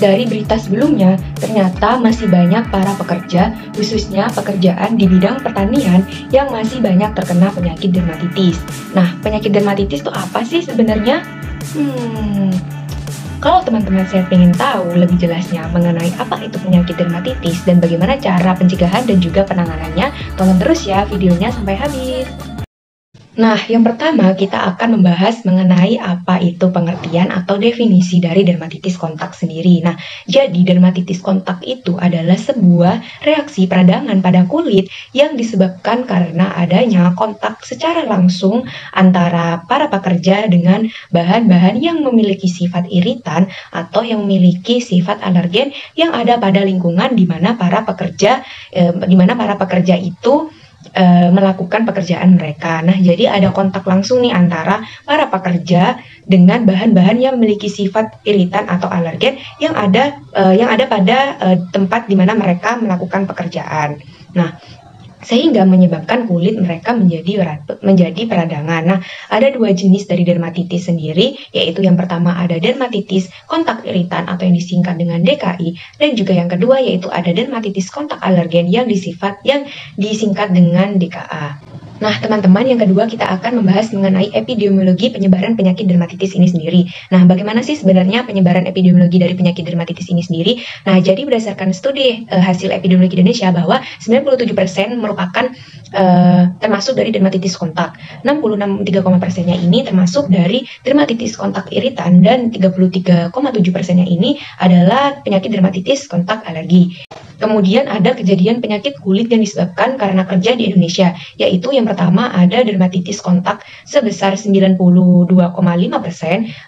dari berita sebelumnya, ternyata masih banyak para pekerja, khususnya pekerjaan di bidang pertanian, yang masih banyak terkena penyakit dermatitis. Nah, penyakit dermatitis itu apa sih sebenarnya? Kalau teman-teman saya ingin tahu lebih jelasnya mengenai apa itu penyakit dermatitis dan bagaimana cara pencegahan dan juga penanganannya, tonton terus ya videonya sampai habis. Nah, yang pertama kita akan membahas mengenai apa itu pengertian atau definisi dari dermatitis kontak sendiri. Nah, jadi dermatitis kontak itu adalah sebuah reaksi peradangan pada kulit yang disebabkan karena adanya kontak secara langsung antara para pekerja dengan bahan-bahan yang memiliki sifat iritan atau yang memiliki sifat alergen yang ada pada lingkungan di mana para pekerja itu melakukan pekerjaan mereka. Nah, jadi ada kontak langsung nih antara para pekerja dengan bahan-bahan yang memiliki sifat iritan atau alergen yang ada pada tempat di mana mereka melakukan pekerjaan. Nah, sehingga menyebabkan kulit mereka menjadi peradangan. Nah, ada dua jenis dari dermatitis sendiri, yaitu yang pertama ada dermatitis kontak iritan atau yang disingkat dengan DKI, dan juga yang kedua yaitu ada dermatitis kontak alergen yang disingkat dengan DKA. Nah, teman-teman, yang kedua kita akan membahas mengenai epidemiologi penyebaran penyakit dermatitis ini sendiri. Nah, bagaimana sih sebenarnya penyebaran epidemiologi dari penyakit dermatitis ini sendiri? Nah, jadi berdasarkan studi hasil epidemiologi Indonesia bahwa 97% merupakan termasuk dari dermatitis kontak. 66,3% ini termasuk dari dermatitis kontak iritan dan 33,7% ini adalah penyakit dermatitis kontak alergi. Kemudian ada kejadian penyakit kulit yang disebabkan karena kerja di Indonesia, yaitu yang pertama ada dermatitis kontak sebesar 92,5%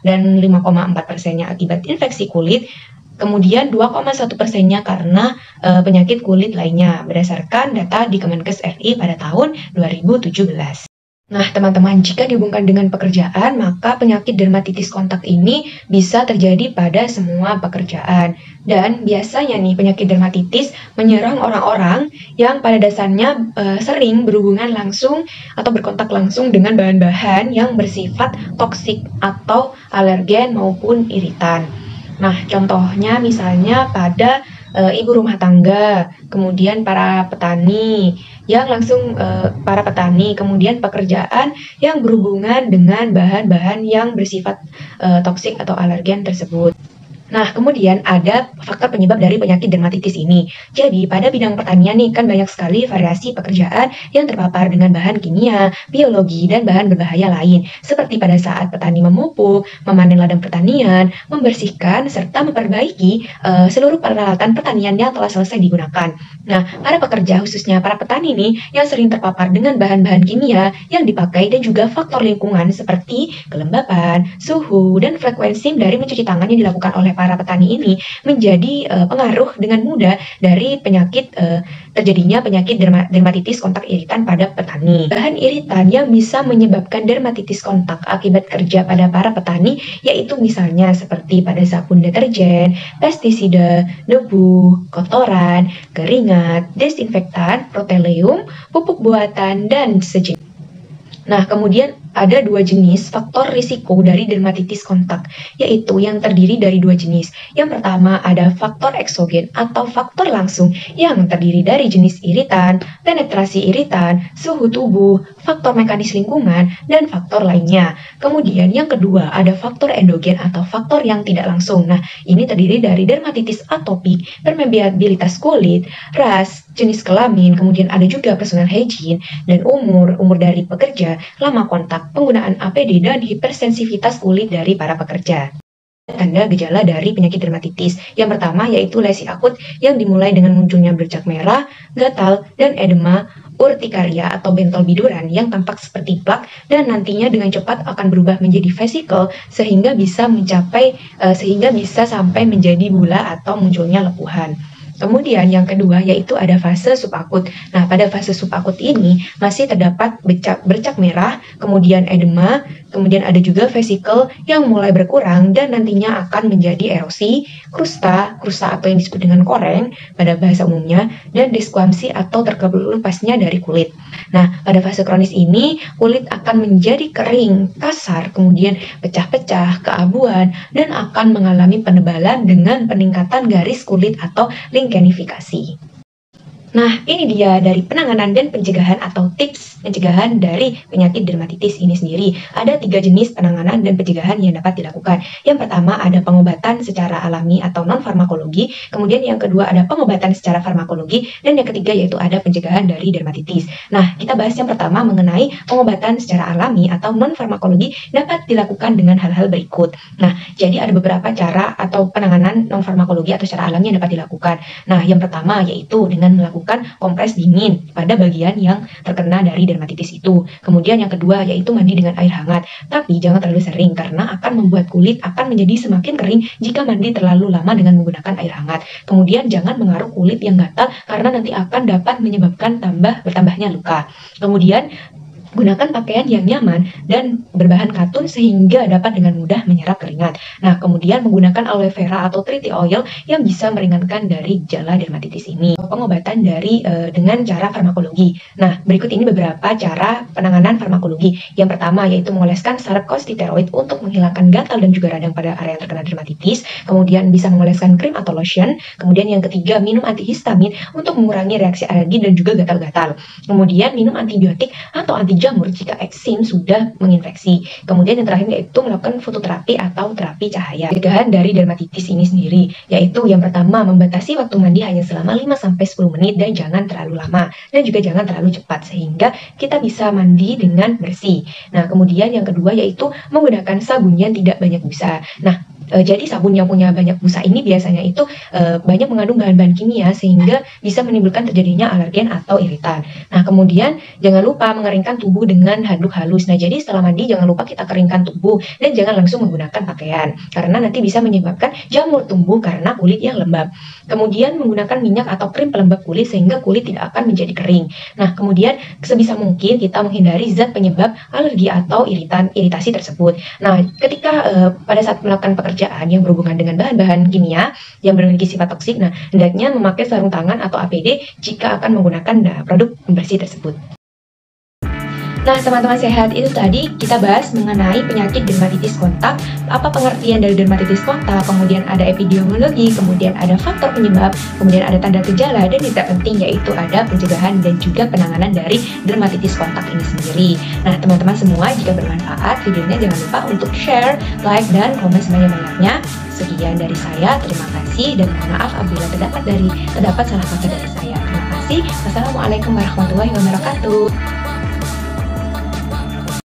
dan 5,4%-nya akibat infeksi kulit. Kemudian 2,1%-nya karena penyakit kulit lainnya berdasarkan data di Kemenkes RI pada tahun 2017. Nah, teman-teman, jika dihubungkan dengan pekerjaan, maka penyakit dermatitis kontak ini bisa terjadi pada semua pekerjaan. Dan biasanya nih, penyakit dermatitis menyerang orang-orang yang pada dasarnya sering berhubungan langsung atau berkontak langsung dengan bahan-bahan yang bersifat toksik atau alergen maupun iritan. Nah, contohnya misalnya pada ibu rumah tangga, kemudian para petani, kemudian pekerjaan yang berhubungan dengan bahan-bahan yang bersifat toksik atau alergen tersebut. Nah, kemudian ada faktor penyebab dari penyakit dermatitis ini. Jadi, pada bidang pertanian nih kan banyak sekali variasi pekerjaan yang terpapar dengan bahan kimia, biologi, dan bahan berbahaya lain. Seperti pada saat petani memupuk, memanen ladang pertanian, membersihkan, serta memperbaiki seluruh peralatan pertanian yang telah selesai digunakan. Nah, para pekerja khususnya para petani nih yang sering terpapar dengan bahan-bahan kimia yang dipakai dan juga faktor lingkungan seperti kelembapan, suhu, dan frekuensi dari mencuci tangan yang dilakukan oleh para petani ini menjadi pengaruh dengan mudah dari terjadinya penyakit dermatitis kontak iritan pada petani. Bahan iritan yang bisa menyebabkan dermatitis kontak akibat kerja pada para petani yaitu misalnya seperti pada sabun deterjen, pestisida, debu, kotoran, keringat, desinfektan, proteleum, pupuk buatan, dan sejenis. Nah, kemudian ada dua jenis faktor risiko dari dermatitis kontak, yaitu yang terdiri dari dua jenis. Yang pertama ada faktor eksogen atau faktor langsung yang terdiri dari jenis iritan, penetrasi iritan, suhu tubuh, faktor mekanis lingkungan, dan faktor lainnya. Kemudian yang kedua ada faktor endogen atau faktor yang tidak langsung. Nah, ini terdiri dari dermatitis atopik, permeabilitas kulit, ras, jenis kelamin, kemudian ada juga personal hygiene, dan umur dari pekerja, lama kontak, penggunaan APD, dan hipersensitivitas kulit dari para pekerja. Tanda gejala dari penyakit dermatitis. Yang pertama yaitu lesi akut yang dimulai dengan munculnya bercak merah, gatal, dan edema, urtikaria atau bentol biduran yang tampak seperti plak dan nantinya dengan cepat akan berubah menjadi vesikel sehingga bisa sampai menjadi bula atau munculnya lepuhan. Kemudian yang kedua yaitu ada fase subakut. Nah, pada fase subakut ini masih terdapat bercak merah, kemudian edema, kemudian ada juga vesikel yang mulai berkurang dan nantinya akan menjadi erosi, krusta atau yang disebut dengan koreng pada bahasa umumnya, dan desquamsi atau terkelupasnya dari kulit. Nah, pada fase kronis ini kulit akan menjadi kering, kasar, kemudian pecah-pecah, keabuan, dan akan mengalami penebalan dengan peningkatan garis kulit atau linkenifikasi. Nah, ini dia dari penanganan dan pencegahan atau tips pencegahan dari penyakit dermatitis ini sendiri. Ada 3 jenis penanganan dan pencegahan yang dapat dilakukan. Yang pertama ada pengobatan secara alami atau non-farmakologi, kemudian yang kedua ada pengobatan secara farmakologi, dan yang ketiga yaitu ada pencegahan dari dermatitis. Nah, kita bahas yang pertama mengenai pengobatan secara alami atau non-farmakologi dapat dilakukan dengan hal-hal berikut. Nah, jadi ada beberapa cara atau penanganan non-farmakologi atau secara alami yang dapat dilakukan. Nah, yang pertama yaitu dengan melakukan kompres dingin pada bagian yang terkena dari dermatitis itu. Kemudian yang kedua yaitu mandi dengan air hangat, tapi jangan terlalu sering karena akan membuat kulit akan menjadi semakin kering jika mandi terlalu lama dengan menggunakan air hangat. Kemudian jangan mengaruk kulit yang gatal karena nanti akan dapat menyebabkan bertambahnya luka. Kemudian gunakan pakaian yang nyaman dan berbahan katun sehingga dapat dengan mudah menyerap keringat. Nah, kemudian menggunakan aloe vera atau tree tea oil yang bisa meringankan dari gejala dermatitis ini. Pengobatan dengan cara farmakologi. Nah, berikut ini beberapa cara penanganan farmakologi. Yang pertama yaitu mengoleskan sarap kortikosteroid untuk menghilangkan gatal dan juga radang pada area yang terkena dermatitis. Kemudian bisa mengoleskan krim atau lotion. Kemudian yang ketiga minum antihistamin untuk mengurangi reaksi alergi dan juga gatal-gatal. Kemudian minum antibiotik atau anti jamur jika eksim sudah menginfeksi. Kemudian yang terakhir yaitu melakukan fototerapi atau terapi cahaya. Pencegahan dari dermatitis ini sendiri yaitu yang pertama membatasi waktu mandi hanya selama 5-10 menit dan jangan terlalu lama dan juga jangan terlalu cepat sehingga kita bisa mandi dengan bersih. Nah, kemudian yang kedua yaitu menggunakan sabun yang tidak banyak busa. Nah, jadi sabun yang punya banyak busa ini biasanya itu banyak mengandung bahan-bahan kimia sehingga bisa menimbulkan terjadinya alergen atau iritan. Nah, kemudian jangan lupa mengeringkan tubuh dengan handuk halus. Nah, jadi setelah mandi jangan lupa kita keringkan tubuh dan jangan langsung menggunakan pakaian karena nanti bisa menyebabkan jamur tumbuh karena kulit yang lembab. Kemudian menggunakan minyak atau krim pelembab kulit sehingga kulit tidak akan menjadi kering. Nah, kemudian sebisa mungkin kita menghindari zat penyebab alergi atau iritasi tersebut. Nah, ketika pada saat melakukan pekerjaan yang berhubungan dengan bahan-bahan kimia yang memiliki sifat toksik, nah hendaknya memakai sarung tangan atau APD jika akan menggunakan produk pembersih tersebut. Nah, teman-teman sehat, itu tadi kita bahas mengenai penyakit dermatitis kontak, apa pengertian dari dermatitis kontak, kemudian ada epidemiologi, kemudian ada faktor penyebab, kemudian ada tanda gejala, dan yang terpenting yaitu ada pencegahan dan juga penanganan dari dermatitis kontak ini sendiri. Nah, teman-teman semua, jika bermanfaat, videonya jangan lupa untuk share, like, dan komen sebanyak-banyaknya. Sekian dari saya, terima kasih, dan mohon maaf apabila terdapat salah kata dari saya. Terima kasih. Wassalamualaikum warahmatullahi wabarakatuh.